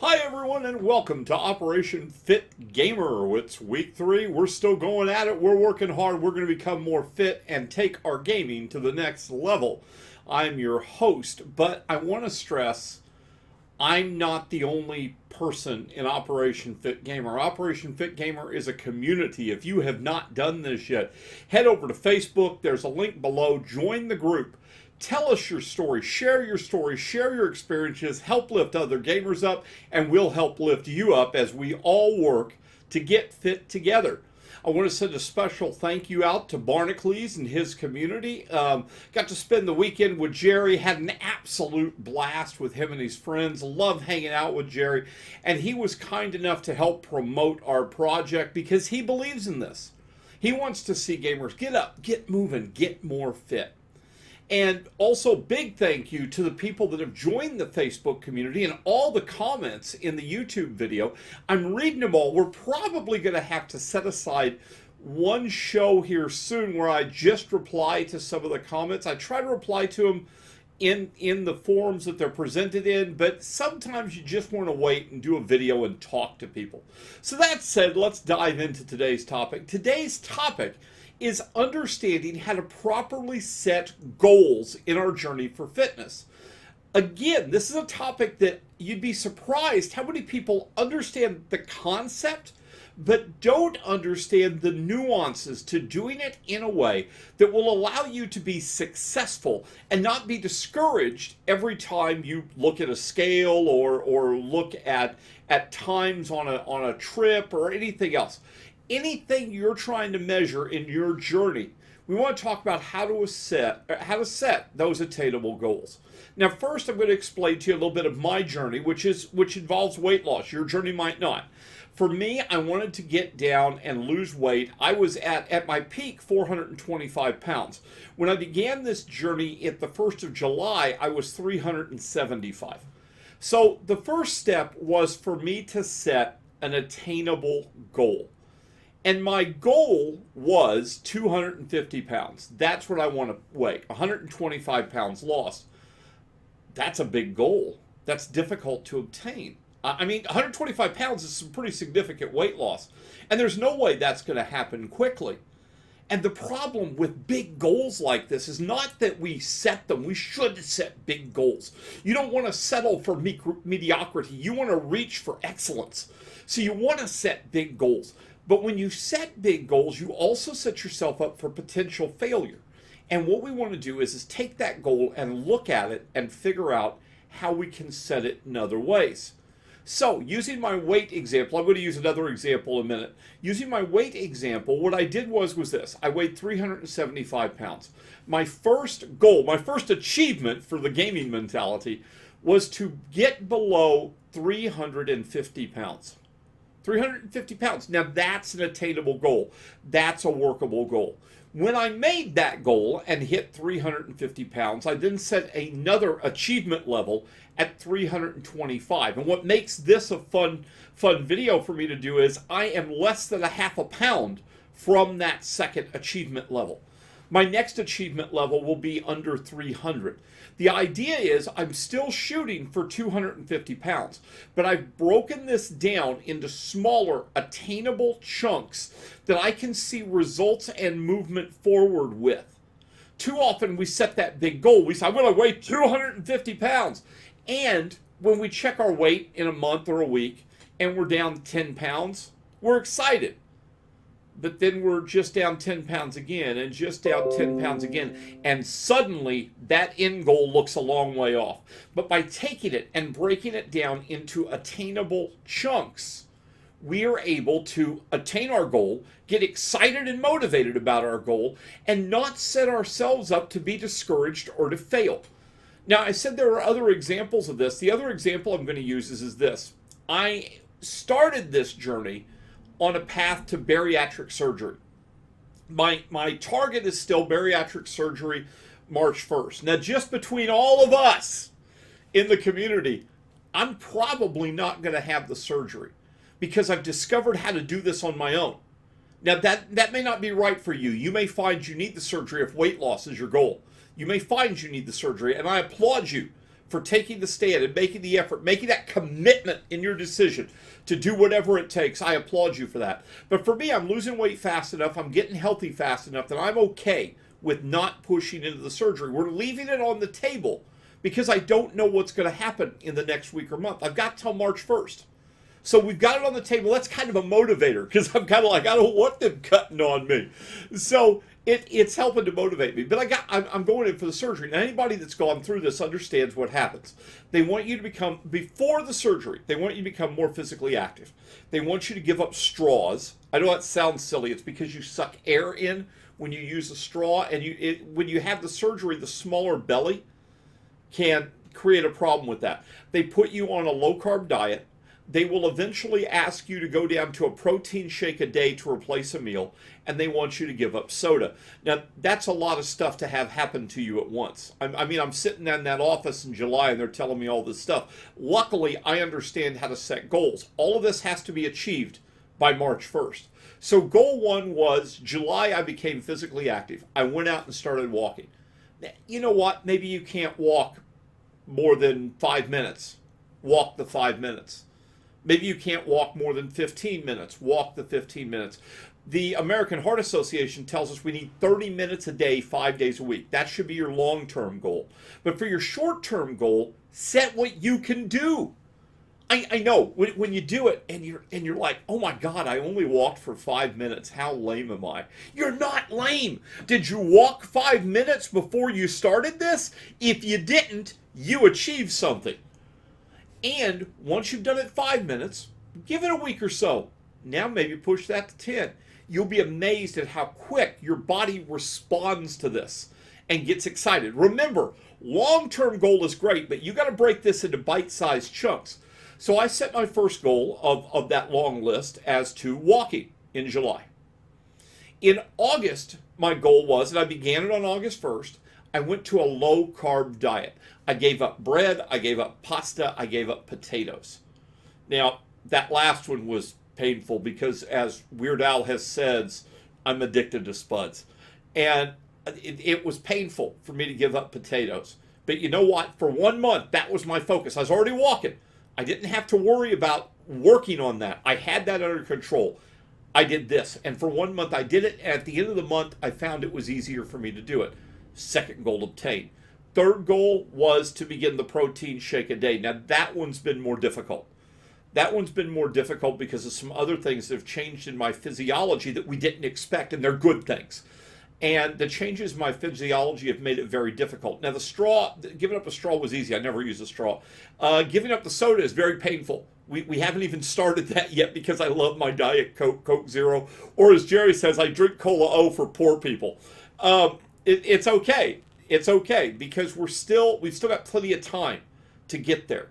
Hi everyone and welcome to Operation Fit Gamer. It's week 3. We're still going at it. We're working hard. We're going to become more fit and take our gaming to the next level. I'm your host, but I want to stress I'm not the only person in Operation Fit Gamer. Operation Fit Gamer is a community. If you have not done this yet, head over to Facebook. There's a link below. Join the group. Tell us your story, share your experiences, help lift other gamers up, and we'll help lift you up as we all work to get fit together. I want to send a special thank you out to Barnacles and his community. Got to spend the weekend with Jerry, had an absolute blast with him and his friends. Love hanging out with Jerry, and he was kind enough to help promote our project because he believes in this. He wants to see gamers get up, get moving, get more fit. And also, big thank you to the people that have joined the Facebook community and all the comments in the YouTube video. I'm reading them all. We're probably going to have to set aside one show here soon where I just reply to some of the comments. I try to reply to them in the forums that they're presented in, but sometimes you just want to wait and do a video and talk to people. So that said, let's dive into today's topic. Today's topic is understanding how to properly set goals in our journey for fitness. Again, this is a topic that you'd be surprised how many people understand the concept but don't understand the nuances to doing it in a way that will allow you to be successful and not be discouraged every time you look at a scale or look at times on a trip or anything else. Anything you're trying to measure in your journey, we want to talk about how to set those attainable goals. Now, first, I'm going to explain to you a little bit of my journey, which involves weight loss. Your journey might not. For me, I wanted to get down and lose weight. I was at my peak 425 pounds. When I began this journey at the 1st of July, I was 375. So the first step was for me to set an attainable goal. And my goal was 250 pounds. That's what I want to weigh. 125 pounds lost. That's a big goal. That's difficult to obtain. I mean, 125 pounds is some pretty significant weight loss. And there's no way that's going to happen quickly. And the problem with big goals like this is not that we set them. We should set big goals. You don't want to settle for mediocrity. You want to reach for excellence. So you want to set big goals. But when you set big goals, you also set yourself up for potential failure. And what we want to do is take that goal and look at it and figure out how we can set it in other ways. So, using my weight example, I'm going to use another example in a minute. Using my weight example, what I did was this. I weighed 375 pounds. My first goal, my first achievement for the gaming mentality was to get below 350 pounds. 350 pounds. Now that's an attainable goal. That's a workable goal. When I made that goal and hit 350 pounds, I then set another achievement level at 325. And what makes this a fun video for me to do is I am less than a half a pound from that second achievement level. My next achievement level will be under 300. The idea is I'm still shooting for 250 pounds, but I've broken this down into smaller, attainable chunks that I can see results and movement forward with. Too often we set that big goal. We say, I'm going to weigh 250 pounds. And when we check our weight in a month or a week and we're down 10 pounds, we're excited. But then we're just down 10 pounds again and just down 10 pounds again. And suddenly that end goal looks a long way off. But by taking it and breaking it down into attainable chunks, we are able to attain our goal, get excited and motivated about our goal, and not set ourselves up to be discouraged or to fail. Now, I said there are other examples of this. The other example I'm going to use is this. I started this journey on a path to bariatric surgery. My target is still bariatric surgery March 1st. Now, just between all of us in the community, I'm probably not going to have the surgery because I've discovered how to do this on my own. Now, that may not be right for you. You may find you need the surgery if weight loss is your goal. You may find you need the surgery, and I applaud you for taking the stand and making the effort, making that commitment in your decision to do whatever it takes. I applaud you for that. But for me, I'm losing weight fast enough, I'm getting healthy fast enough that I'm okay with not pushing into the surgery. We're leaving it on the table because I don't know what's going to happen in the next week or month. I've got till March 1st. So we've got it on the table. That's kind of a motivator because I'm kind of like, I don't want them cutting on me. So it's helping to motivate me. But I'm going in for the surgery. Now, anybody that's gone through this understands what happens. They want you to become, before the surgery, they want you to become more physically active. They want you to give up straws. I know that sounds silly. It's because you suck air in when you use a straw. And when you have the surgery, the smaller belly can create a problem with that. They put you on a low-carb diet. They will eventually ask you to go down to a protein shake a day to replace a meal, and they want you to give up soda. Now, that's a lot of stuff to have happen to you at once. I'm sitting in that office in July, and they're telling me all this stuff. Luckily, I understand how to set goals. All of this has to be achieved by March 1st. So goal 1 was July, I became physically active. I went out and started walking. Now, you know what? Maybe you can't walk more than 5 minutes. Walk the 5 minutes. Maybe you can't walk more than 15 minutes. Walk the 15 minutes. The American Heart Association tells us we need 30 minutes a day, 5 days a week. That should be your long-term goal. But for your short-term goal, set what you can do. I know when you do it and you're like, oh my God, I only walked for 5 minutes. How lame am I? You're not lame. Did you walk 5 minutes before you started this? If you didn't, you achieved something. And once you've done it 5 minutes, give it a week or so. Now maybe push that to 10. You'll be amazed at how quick your body responds to this and gets excited. Remember, long-term goal is great, but you got to break this into bite-sized chunks. So I set my first goal of that long list as to walking in July. In August, my goal was, and I began it on August 1st, I went to a low-carb diet. I gave up bread, I gave up pasta, I gave up potatoes. Now, that last one was painful because, as Weird Al has said, I'm addicted to spuds. And it was painful for me to give up potatoes. But you know what? For 1 month, that was my focus. I was already walking. I didn't have to worry about working on that. I had that under control. I did this. And for 1 month, I did it. And at the end of the month, I found it was easier for me to do it. Second goal obtained. Third goal was to begin the protein shake a day. Now, that one's been more difficult. That one's been more difficult because of some other things that have changed in my physiology that we didn't expect, and they're good things. And the changes in my physiology have made it very difficult. Now, the straw, giving up a straw was easy. I never used a straw. Giving up the soda is very painful. We haven't even started that yet because I love my Diet Coke, Coke Zero. Or as Jerry says, I drink Cola O for poor people. It's okay. It's okay because we've still got plenty of time to get there.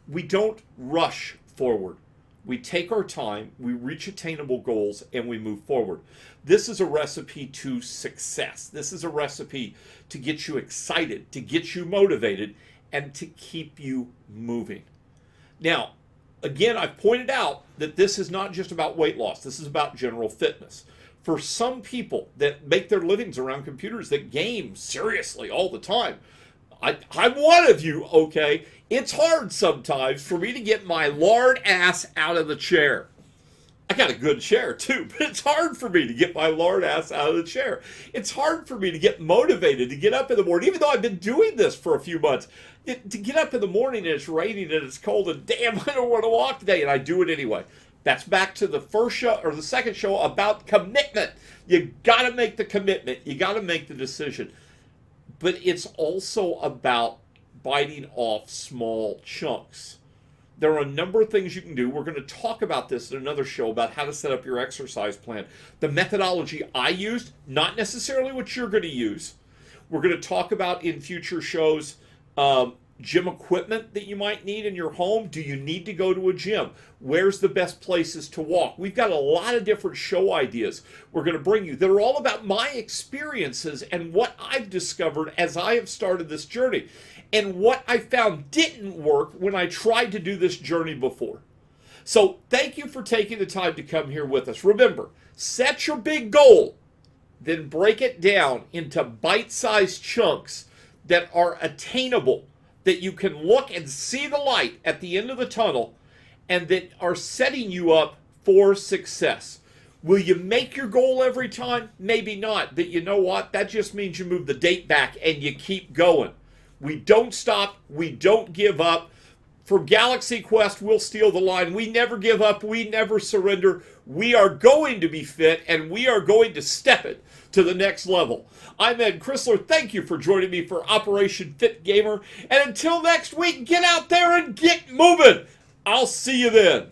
We don't rush forward. We take our time, we reach attainable goals, and we move forward. This is a recipe to success. This is a recipe to get you excited, to get you motivated, and to keep you moving. Now, again, I've pointed out that this is not just about weight loss. This is about general fitness. For some people that make their livings around computers, that game seriously all the time, I'm one of you, okay? It's hard sometimes for me to get my lard ass out of the chair. I got a good chair too, but it's hard for me to get my lard ass out of the chair. It's hard for me to get motivated to get up in the morning, even though I've been doing this for a few months. To get up in the morning and it's raining and it's cold and damn, I don't want to walk today, and I do it anyway. That's back to the first show or the second show about commitment. You got to make the commitment. You got to make the decision. But it's also about biting off small chunks. There are a number of things you can do. We're going to talk about this in another show about how to set up your exercise plan. The methodology I used, not necessarily what you're going to use. We're going to talk about in future shows gym equipment that you might need in your home. Do you need to go to a gym? Where's the best places to walk? We've got a lot of different show ideas we're going to bring you that are all about my experiences and what I've discovered as I have started this journey and what I found didn't work when I tried to do this journey before. So thank you for taking the time to come here with us. Remember, set your big goal, then break it down into bite-sized chunks that are attainable, that you can look and see the light at the end of the tunnel and that are setting you up for success. Will you make your goal every time? Maybe not. But you know what? That just means you move the date back and you keep going. We don't stop. We don't give up. For Galaxy Quest, we'll steal the line. We never give up. We never surrender. We are going to be fit, and we are going to step it to the next level. I'm Ed Chrysler. Thank you for joining me for Operation Fit Gamer. And until next week, get out there and get moving. I'll see you then.